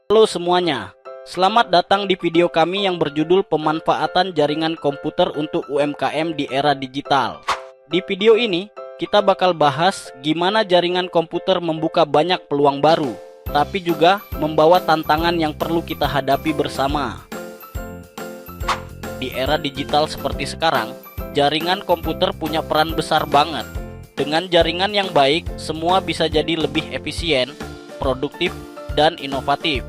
Halo semuanya, selamat datang di video kami yang berjudul pemanfaatan jaringan komputer untuk UMKM di era digital. Di video ini, kita bakal bahas gimana jaringan komputer membuka banyak peluang baru, tapi juga membawa tantangan yang perlu kita hadapi bersama. Di era digital seperti sekarang, jaringan komputer punya peran besar banget. Dengan jaringan yang baik, semua bisa jadi lebih efisien, produktif, dan inovatif.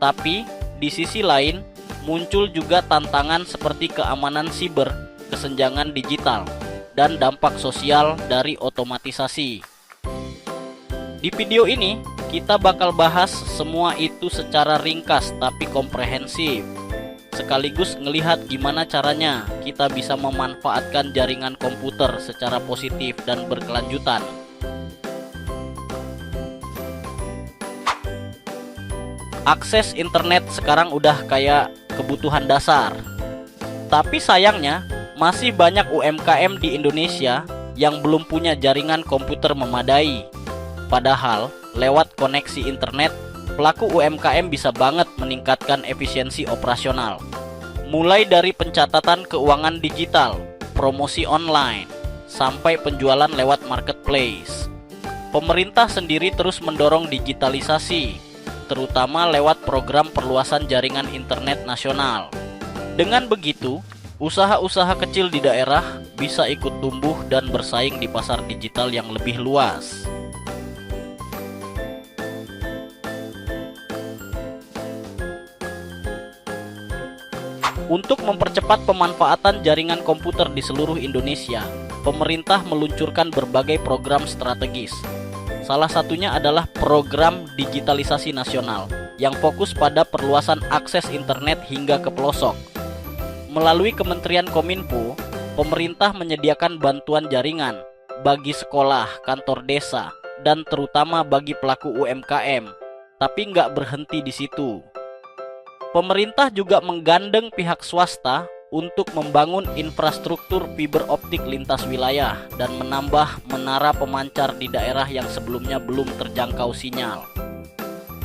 Tapi, di sisi lain, muncul juga tantangan seperti keamanan siber, kesenjangan digital, dan dampak sosial dari otomatisasi. Di video ini, kita bakal bahas semua itu secara ringkas tapi komprehensif. Sekaligus ngelihat gimana caranya kita bisa memanfaatkan jaringan komputer secara positif dan berkelanjutan. Akses internet sekarang udah kayak kebutuhan dasar. Tapi sayangnya, masih banyak UMKM di Indonesia yang belum punya jaringan komputer memadai. Padahal, lewat koneksi internet, pelaku UMKM bisa banget meningkatkan efisiensi operasional. Mulai dari pencatatan keuangan digital, promosi online, sampai penjualan lewat marketplace. Pemerintah sendiri terus mendorong digitalisasi, terutama lewat program perluasan jaringan internet nasional. Dengan begitu, usaha-usaha kecil di daerah bisa ikut tumbuh dan bersaing di pasar digital yang lebih luas. Untuk mempercepat pemanfaatan jaringan komputer di seluruh Indonesia, pemerintah meluncurkan berbagai program strategis. Salah satunya adalah program digitalisasi nasional yang fokus pada perluasan akses internet hingga ke pelosok. Melalui Kementerian Kominfo, pemerintah menyediakan bantuan jaringan bagi sekolah, kantor desa, dan terutama bagi pelaku UMKM. Tapi nggak berhenti di situ. Pemerintah juga menggandeng pihak swasta untuk membangun infrastruktur fiber optik lintas wilayah dan menambah menara pemancar di daerah yang sebelumnya belum terjangkau sinyal.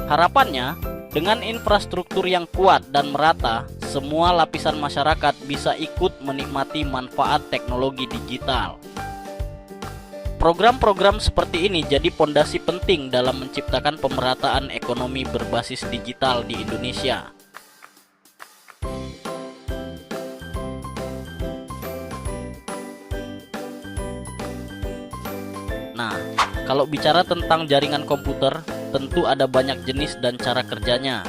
Harapannya, dengan infrastruktur yang kuat dan merata, semua lapisan masyarakat bisa ikut menikmati manfaat teknologi digital. Program-program seperti ini jadi pondasi penting dalam menciptakan pemerataan ekonomi berbasis digital di Indonesia. Nah, kalau bicara tentang jaringan komputer, tentu ada banyak jenis dan cara kerjanya.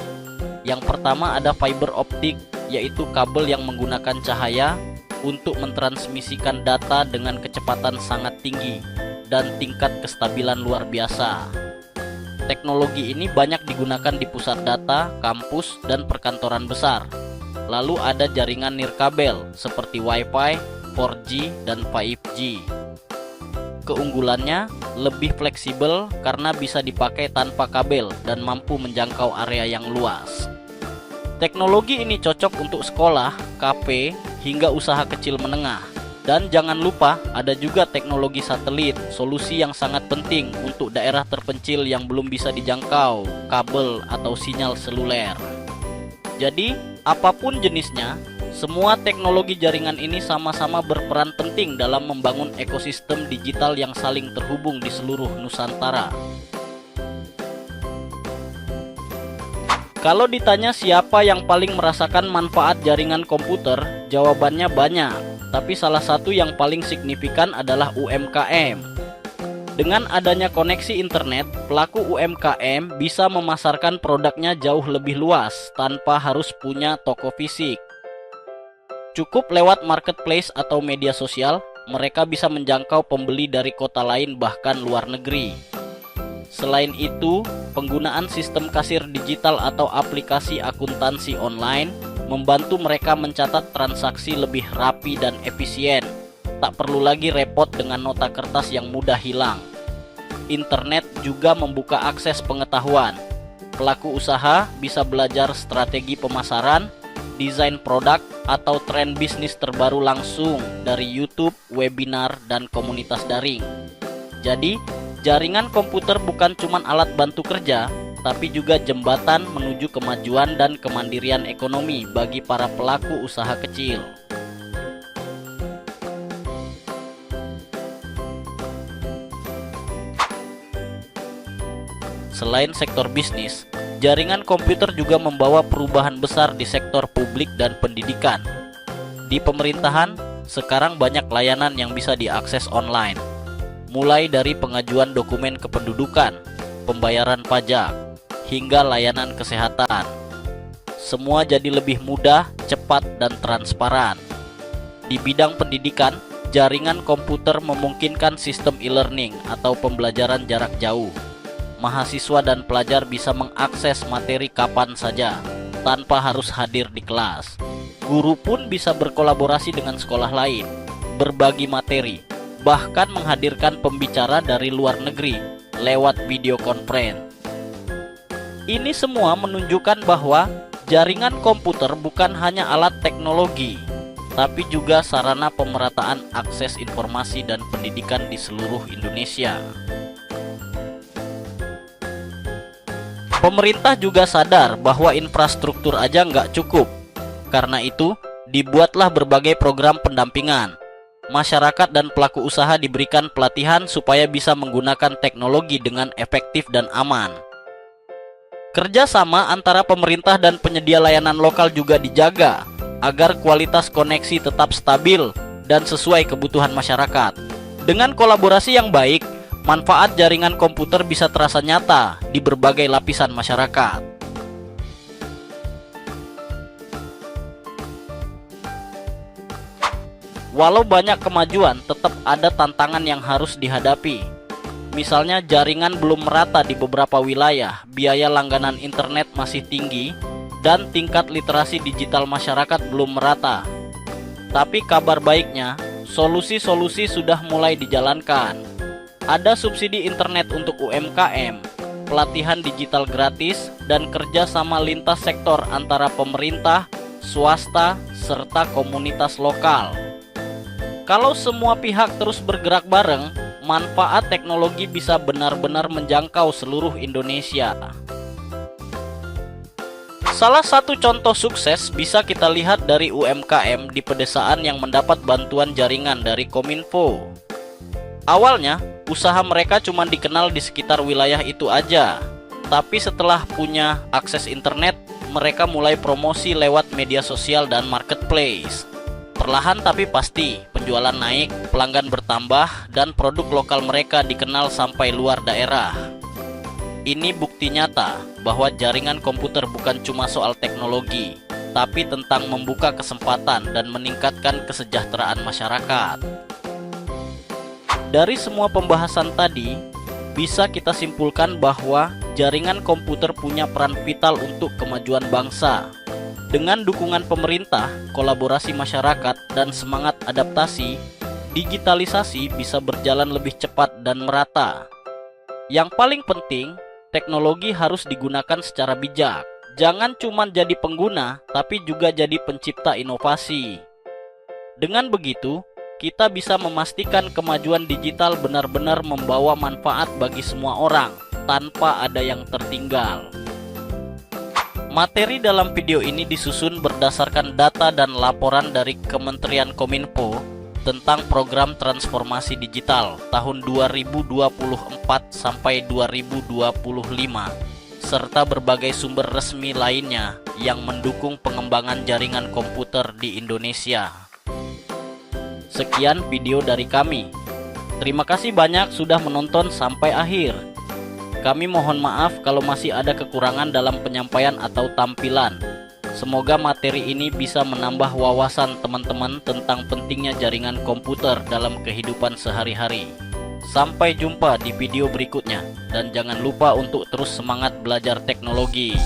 Yang pertama ada fiber optik, yaitu kabel yang menggunakan cahaya untuk mentransmisikan data dengan kecepatan sangat tinggi dan tingkat kestabilan luar biasa. Teknologi ini banyak digunakan di pusat data, kampus, dan perkantoran besar. Lalu ada jaringan nirkabel seperti Wi-Fi, 4G, dan 5G. Keunggulannya lebih fleksibel karena bisa dipakai tanpa kabel dan mampu menjangkau area yang luas. Teknologi ini cocok untuk sekolah, kafe, hingga usaha kecil menengah. Dan jangan lupa ada juga teknologi satelit, solusi yang sangat penting untuk daerah terpencil yang belum bisa dijangkau kabel atau sinyal seluler. Jadi, apapun jenisnya, semua teknologi jaringan ini sama-sama berperan penting dalam membangun ekosistem digital yang saling terhubung di seluruh Nusantara. Kalau ditanya siapa yang paling merasakan manfaat jaringan komputer, jawabannya banyak, tapi salah satu yang paling signifikan adalah UMKM. Dengan adanya koneksi internet, pelaku UMKM bisa memasarkan produknya jauh lebih luas tanpa harus punya toko fisik. Cukup lewat marketplace atau media sosial, mereka bisa menjangkau pembeli dari kota lain bahkan luar negeri. Selain itu, penggunaan sistem kasir digital atau aplikasi akuntansi online membantu mereka mencatat transaksi lebih rapi dan efisien. Tak perlu lagi repot dengan nota kertas yang mudah hilang. Internet juga membuka akses pengetahuan. Pelaku usaha bisa belajar strategi pemasaran, desain produk, atau tren bisnis terbaru langsung dari YouTube, webinar, dan komunitas daring. Jadi, jaringan komputer bukan cuma alat bantu kerja, tapi juga jembatan menuju kemajuan dan kemandirian ekonomi bagi para pelaku usaha kecil. Selain sektor bisnis, jaringan komputer juga membawa perubahan besar di sektor publik dan pendidikan. Di pemerintahan, sekarang banyak layanan yang bisa diakses online, mulai dari pengajuan dokumen kependudukan, pembayaran pajak, hingga layanan kesehatan. Semua jadi lebih mudah, cepat, dan transparan. Di bidang pendidikan, jaringan komputer memungkinkan sistem e-learning atau pembelajaran jarak jauh. Mahasiswa dan pelajar bisa mengakses materi kapan saja, tanpa harus hadir di kelas. Guru pun bisa berkolaborasi dengan sekolah lain, berbagi materi, bahkan menghadirkan pembicara dari luar negeri lewat video conference. Ini semua menunjukkan bahwa jaringan komputer bukan hanya alat teknologi, tapi juga sarana pemerataan akses informasi dan pendidikan di seluruh Indonesia. Pemerintah juga sadar bahwa infrastruktur aja nggak cukup. Karena itu, dibuatlah berbagai program pendampingan. Masyarakat dan pelaku usaha diberikan pelatihan supaya bisa menggunakan teknologi dengan efektif dan aman. Kerjasama antara pemerintah dan penyedia layanan lokal juga dijaga, agar kualitas koneksi tetap stabil dan sesuai kebutuhan masyarakat. Dengan kolaborasi yang baik, manfaat jaringan komputer bisa terasa nyata di berbagai lapisan masyarakat. Walau banyak kemajuan, tetap ada tantangan yang harus dihadapi. Misalnya jaringan belum merata di beberapa wilayah, biaya langganan internet masih tinggi, dan tingkat literasi digital masyarakat belum merata. Tapi kabar baiknya, solusi-solusi sudah mulai dijalankan. Ada subsidi internet untuk UMKM, pelatihan digital gratis, dan kerjasama lintas sektor antara pemerintah, swasta, serta komunitas lokal. Kalau semua pihak terus bergerak bareng, manfaat teknologi bisa benar-benar menjangkau seluruh Indonesia. Salah satu contoh sukses bisa kita lihat dari UMKM di pedesaan yang mendapat bantuan jaringan dari Kominfo. Awalnya, usaha mereka cuma dikenal di sekitar wilayah itu aja. Tapi setelah punya akses internet, mereka mulai promosi lewat media sosial dan marketplace. Perlahan tapi pasti, penjualan naik, pelanggan bertambah, dan produk lokal mereka dikenal sampai luar daerah. Ini bukti nyata bahwa jaringan komputer bukan cuma soal teknologi, tapi tentang membuka kesempatan dan meningkatkan kesejahteraan masyarakat. Dari semua pembahasan tadi, bisa kita simpulkan bahwa jaringan komputer punya peran vital untuk kemajuan bangsa. Dengan dukungan pemerintah, kolaborasi masyarakat, dan semangat adaptasi, digitalisasi bisa berjalan lebih cepat dan merata. Yang paling penting, teknologi harus digunakan secara bijak. Jangan cuma jadi pengguna, tapi juga jadi pencipta inovasi. Dengan begitu, kita bisa memastikan kemajuan digital benar-benar membawa manfaat bagi semua orang, tanpa ada yang tertinggal. Materi dalam video ini disusun berdasarkan data dan laporan dari Kementerian Kominfo tentang program transformasi digital tahun 2024 sampai 2025, serta berbagai sumber resmi lainnya yang mendukung pengembangan jaringan komputer di Indonesia. Sekian video dari kami. Terima kasih banyak sudah menonton sampai akhir. Kami mohon maaf kalau masih ada kekurangan dalam penyampaian atau tampilan. Semoga materi ini bisa menambah wawasan teman-teman tentang pentingnya jaringan komputer dalam kehidupan sehari-hari. Sampai jumpa di video berikutnya, dan jangan lupa untuk terus semangat belajar teknologi.